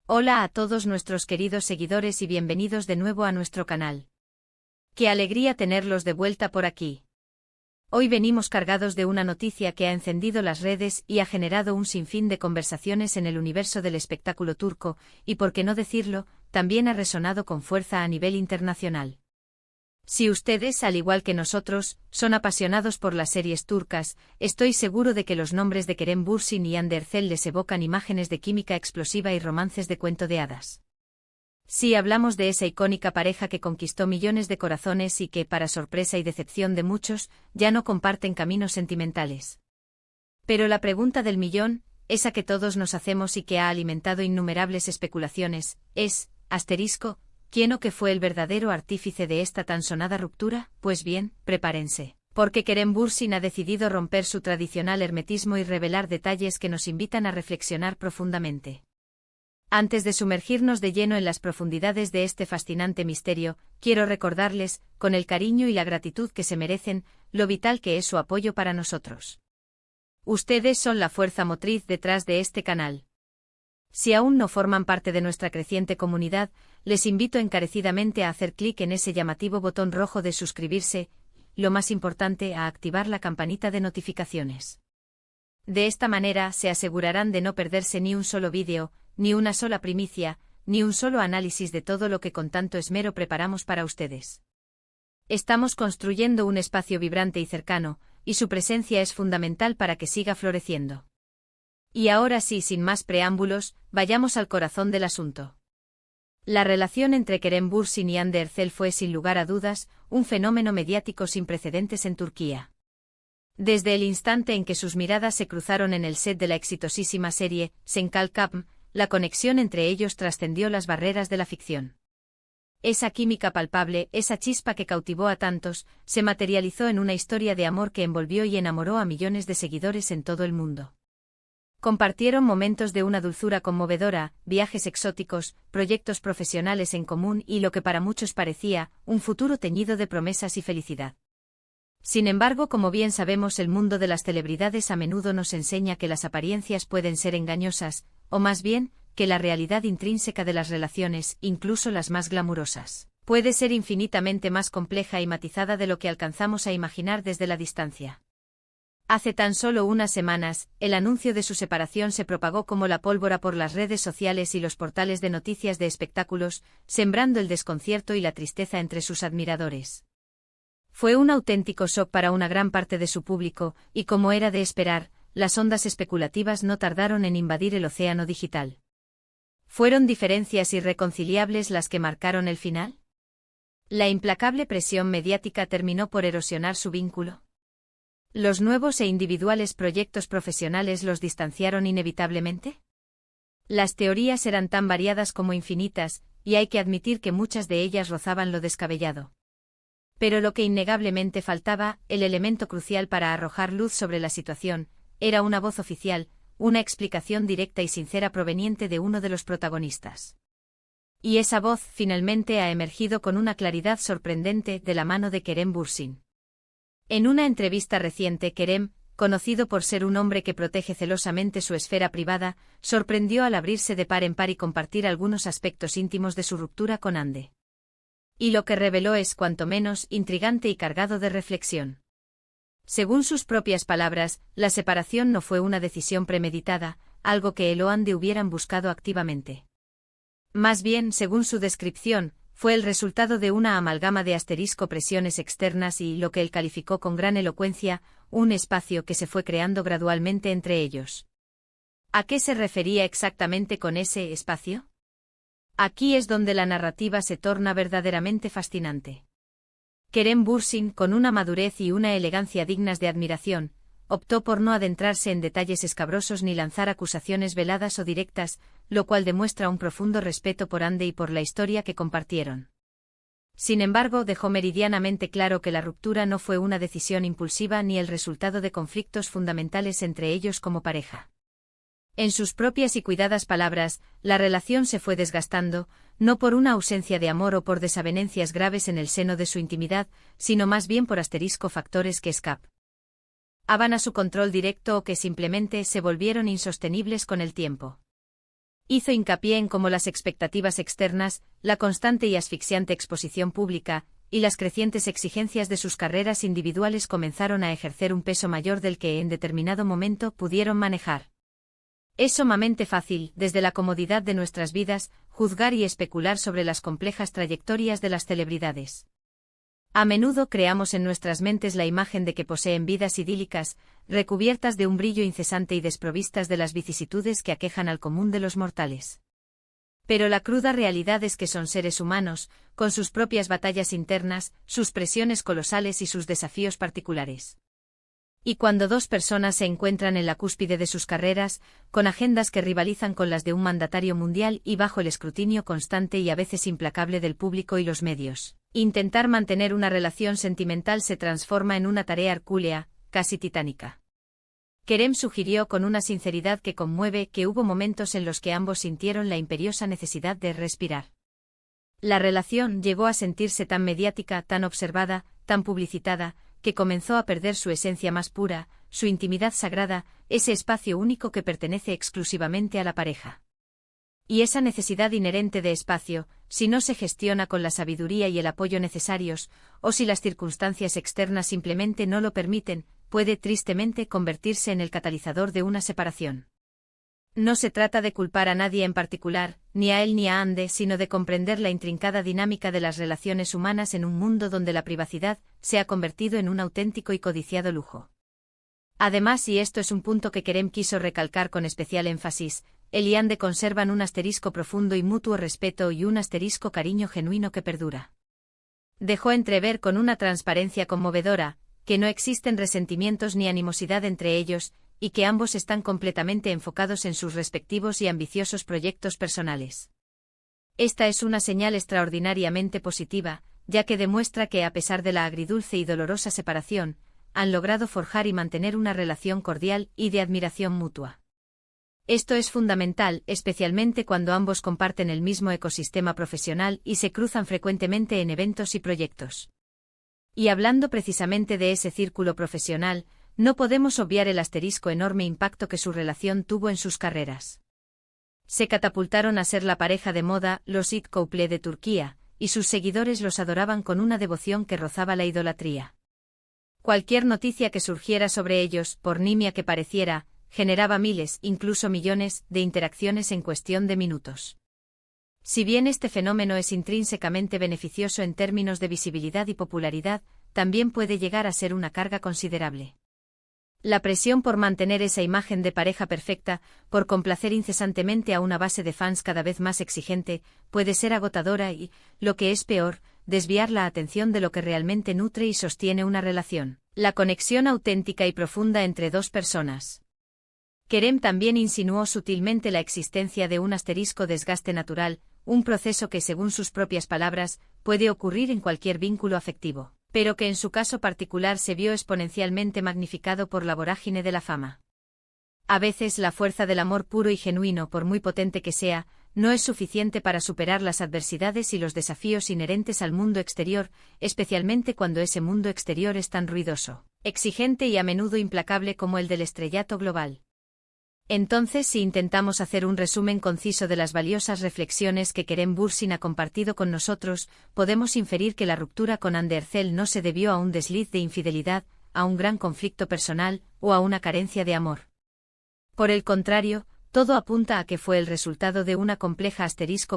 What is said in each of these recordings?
Hola a todos nuestros queridos seguidores y bienvenidos de nuevo a nuestro canal. Qué alegría tenerlos de vuelta por aquí. Hoy venimos cargados de una noticia que ha encendido las redes y ha generado un sinfín de conversaciones en el universo del espectáculo turco, y por qué no decirlo, también ha resonado con fuerza a nivel internacional. Si ustedes, al igual que nosotros, son apasionados por las series turcas, estoy seguro de que los nombres de Kerem Bürsin y Hande Erçel les evocan imágenes de química explosiva y romances de cuento de hadas. Sí, hablamos de esa icónica pareja que conquistó millones de corazones y que, para sorpresa y decepción de muchos, ya no comparten caminos sentimentales. Pero la pregunta del millón, esa que todos nos hacemos y que ha alimentado innumerables especulaciones, es, ¿quién o qué fue el verdadero artífice de esta tan sonada ruptura? Pues bien, prepárense, porque Kerem Bürsin ha decidido romper su tradicional hermetismo y revelar detalles que nos invitan a reflexionar profundamente. Antes de sumergirnos de lleno en las profundidades de este fascinante misterio, quiero recordarles, con el cariño y la gratitud que se merecen, lo vital que es su apoyo para nosotros. Ustedes son la fuerza motriz detrás de este canal. Si aún no forman parte de nuestra creciente comunidad, les invito encarecidamente a hacer clic en ese llamativo botón rojo de suscribirse, lo más importante, a activar la campanita de notificaciones. De esta manera se asegurarán de no perderse ni un solo vídeo, ni una sola primicia, ni un solo análisis de todo lo que con tanto esmero preparamos para ustedes. Estamos construyendo un espacio vibrante y cercano, y su presencia es fundamental para que siga floreciendo. Y ahora sí, sin más preámbulos, vayamos al corazón del asunto. La relación entre Kerem Bürsin y Hande Erçel fue sin lugar a dudas un fenómeno mediático sin precedentes en Turquía. Desde el instante en que sus miradas se cruzaron en el set de la exitosísima serie Sencal Kapm, la conexión entre ellos trascendió las barreras de la ficción. Esa química palpable, esa chispa que cautivó a tantos, se materializó en una historia de amor que envolvió y enamoró a millones de seguidores en todo el mundo. Compartieron momentos de una dulzura conmovedora, viajes exóticos, proyectos profesionales en común y lo que para muchos parecía un futuro teñido de promesas y felicidad. Sin embargo, como bien sabemos, el mundo de las celebridades a menudo nos enseña que las apariencias pueden ser engañosas, o más bien, que la realidad intrínseca de las relaciones, incluso las más glamurosas, puede ser infinitamente más compleja y matizada de lo que alcanzamos a imaginar desde la distancia. Hace tan solo unas semanas, el anuncio de su separación se propagó como la pólvora por las redes sociales y los portales de noticias de espectáculos, sembrando el desconcierto y la tristeza entre sus admiradores. Fue un auténtico shock para una gran parte de su público, y como era de esperar, las ondas especulativas no tardaron en invadir el océano digital. ¿Fueron diferencias irreconciliables las que marcaron el final? ¿La implacable presión mediática terminó por erosionar su vínculo? ¿Los nuevos e individuales proyectos profesionales los distanciaron inevitablemente? Las teorías eran tan variadas como infinitas, y hay que admitir que muchas de ellas rozaban lo descabellado. Pero lo que innegablemente faltaba, el elemento crucial para arrojar luz sobre la situación, era una voz oficial, una explicación directa y sincera proveniente de uno de los protagonistas. Y esa voz, finalmente, ha emergido con una claridad sorprendente de la mano de Kerem Bürsin. En una entrevista reciente, Kerem, conocido por ser un hombre que protege celosamente su esfera privada, sorprendió al abrirse de par en par y compartir algunos aspectos íntimos de su ruptura con Hande. Y lo que reveló es cuanto menos intrigante y cargado de reflexión. Según sus propias palabras, la separación no fue una decisión premeditada, algo que él o Hande hubieran buscado activamente. Más bien, según su descripción, fue el resultado de una amalgama de presiones externas y, lo que él calificó con gran elocuencia, un espacio que se fue creando gradualmente entre ellos. ¿A qué se refería exactamente con ese espacio? Aquí es donde la narrativa se torna verdaderamente fascinante. Kerem Bürsin, con una madurez y una elegancia dignas de admiración, optó por no adentrarse en detalles escabrosos ni lanzar acusaciones veladas o directas, lo cual demuestra un profundo respeto por Hande y por la historia que compartieron. Sin embargo, dejó meridianamente claro que la ruptura no fue una decisión impulsiva ni el resultado de conflictos fundamentales entre ellos como pareja. En sus propias y cuidadas palabras, la relación se fue desgastando, no por una ausencia de amor o por desavenencias graves en el seno de su intimidad, sino más bien por factores que escapaban a su control directo o que simplemente se volvieron insostenibles con el tiempo. Hizo hincapié en cómo las expectativas externas, la constante y asfixiante exposición pública, y las crecientes exigencias de sus carreras individuales comenzaron a ejercer un peso mayor del que en determinado momento pudieron manejar. Es sumamente fácil, desde la comodidad de nuestras vidas, juzgar y especular sobre las complejas trayectorias de las celebridades. A menudo creamos en nuestras mentes la imagen de que poseen vidas idílicas, recubiertas de un brillo incesante y desprovistas de las vicisitudes que aquejan al común de los mortales. Pero la cruda realidad es que son seres humanos, con sus propias batallas internas, sus presiones colosales y sus desafíos particulares. Y cuando dos personas se encuentran en la cúspide de sus carreras, con agendas que rivalizan con las de un mandatario mundial y bajo el escrutinio constante y a veces implacable del público y los medios, intentar mantener una relación sentimental se transforma en una tarea hercúlea, casi titánica. Kerem sugirió con una sinceridad que conmueve que hubo momentos en los que ambos sintieron la imperiosa necesidad de respirar. La relación llegó a sentirse tan mediática, tan observada, tan publicitada, que comenzó a perder su esencia más pura, su intimidad sagrada, ese espacio único que pertenece exclusivamente a la pareja. Y esa necesidad inherente de espacio, si no se gestiona con la sabiduría y el apoyo necesarios, o si las circunstancias externas simplemente no lo permiten, puede tristemente convertirse en el catalizador de una separación. No se trata de culpar a nadie en particular, ni a él ni a Ande, sino de comprender la intrincada dinámica de las relaciones humanas en un mundo donde la privacidad se ha convertido en un auténtico y codiciado lujo. Además, y esto es un punto que Kerem quiso recalcar con especial énfasis, él y Ande conservan un asterisco profundo y mutuo respeto y un asterisco cariño genuino que perdura. Dejó entrever con una transparencia conmovedora, que no existen resentimientos ni animosidad entre ellos, y que ambos están completamente enfocados en sus respectivos y ambiciosos proyectos personales. Esta es una señal extraordinariamente positiva, ya que demuestra que a pesar de la agridulce y dolorosa separación, han logrado forjar y mantener una relación cordial y de admiración mutua. Esto es fundamental, especialmente cuando ambos comparten el mismo ecosistema profesional y se cruzan frecuentemente en eventos y proyectos. Y hablando precisamente de ese círculo profesional, no podemos obviar el asterisco enorme impacto que su relación tuvo en sus carreras. Se catapultaron a ser la pareja de moda, los it couple de Turquía, y sus seguidores los adoraban con una devoción que rozaba la idolatría. Cualquier noticia que surgiera sobre ellos, por nimia que pareciera, generaba miles, incluso millones, de interacciones en cuestión de minutos. Si bien este fenómeno es intrínsecamente beneficioso en términos de visibilidad y popularidad, también puede llegar a ser una carga considerable. La presión por mantener esa imagen de pareja perfecta, por complacer incesantemente a una base de fans cada vez más exigente, puede ser agotadora y, lo que es peor, desviar la atención de lo que realmente nutre y sostiene una relación, la conexión auténtica y profunda entre dos personas. Kerem también insinuó sutilmente la existencia de un asterisco desgaste natural, un proceso que, según sus propias palabras, puede ocurrir en cualquier vínculo afectivo, pero que en su caso particular se vio exponencialmente magnificado por la vorágine de la fama. A veces la fuerza del amor puro y genuino, por muy potente que sea, no es suficiente para superar las adversidades y los desafíos inherentes al mundo exterior, especialmente cuando ese mundo exterior es tan ruidoso, exigente y a menudo implacable como el del estrellato global. Entonces, si intentamos hacer un resumen conciso de las valiosas reflexiones que Kerem Bürsin ha compartido con nosotros, podemos inferir que la ruptura con Hande Erçel no se debió a un desliz de infidelidad, a un gran conflicto personal, o a una carencia de amor. Por el contrario, todo apunta a que fue el resultado de una compleja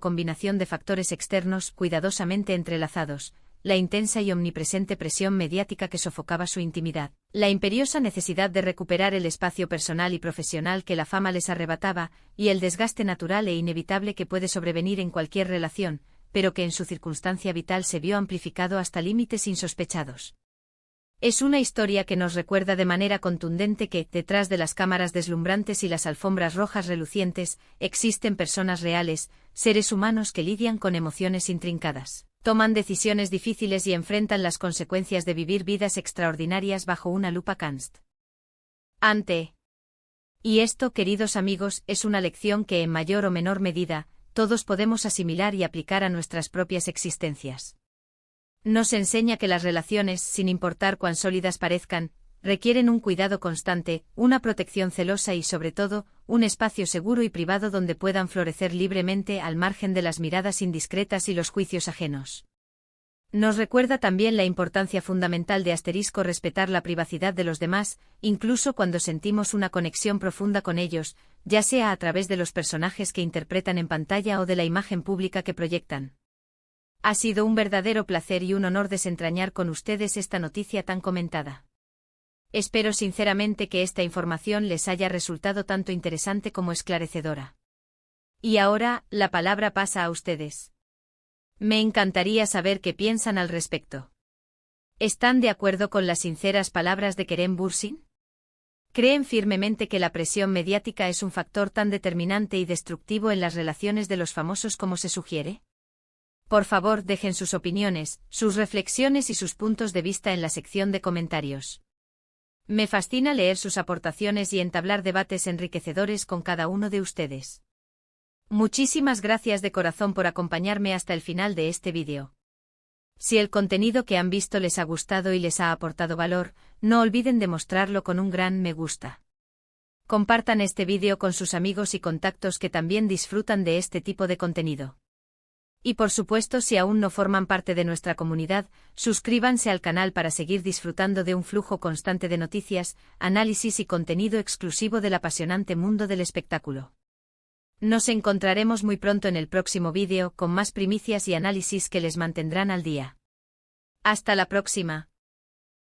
combinación de factores externos cuidadosamente entrelazados, la intensa y omnipresente presión mediática que sofocaba su intimidad, la imperiosa necesidad de recuperar el espacio personal y profesional que la fama les arrebataba, y el desgaste natural e inevitable que puede sobrevenir en cualquier relación, pero que en su circunstancia vital se vio amplificado hasta límites insospechados. Es una historia que nos recuerda de manera contundente que, detrás de las cámaras deslumbrantes y las alfombras rojas relucientes, existen personas reales, seres humanos que lidian con emociones intrincadas, toman decisiones difíciles y enfrentan las consecuencias de vivir vidas extraordinarias bajo una lupa constante. Y esto, queridos amigos, es una lección que en mayor o menor medida, todos podemos asimilar y aplicar a nuestras propias existencias. Nos enseña que las relaciones, sin importar cuán sólidas parezcan, requieren un cuidado constante, una protección celosa y sobre todo, un espacio seguro y privado donde puedan florecer libremente al margen de las miradas indiscretas y los juicios ajenos. Nos recuerda también la importancia fundamental de * respetar la privacidad de los demás, incluso cuando sentimos una conexión profunda con ellos, ya sea a través de los personajes que interpretan en pantalla o de la imagen pública que proyectan. Ha sido un verdadero placer y un honor desentrañar con ustedes esta noticia tan comentada. Espero sinceramente que esta información les haya resultado tanto interesante como esclarecedora. Y ahora, la palabra pasa a ustedes. Me encantaría saber qué piensan al respecto. ¿Están de acuerdo con las sinceras palabras de Kerem Bürsin? ¿Creen firmemente que la presión mediática es un factor tan determinante y destructivo en las relaciones de los famosos como se sugiere? Por favor, dejen sus opiniones, sus reflexiones y sus puntos de vista en la sección de comentarios. Me fascina leer sus aportaciones y entablar debates enriquecedores con cada uno de ustedes. Muchísimas gracias de corazón por acompañarme hasta el final de este vídeo. Si el contenido que han visto les ha gustado y les ha aportado valor, no olviden de mostrarlo con un gran me gusta. Compartan este vídeo con sus amigos y contactos que también disfrutan de este tipo de contenido. Y por supuesto, si aún no forman parte de nuestra comunidad, suscríbanse al canal para seguir disfrutando de un flujo constante de noticias, análisis y contenido exclusivo del apasionante mundo del espectáculo. Nos encontraremos muy pronto en el próximo vídeo con más primicias y análisis que les mantendrán al día. Hasta la próxima.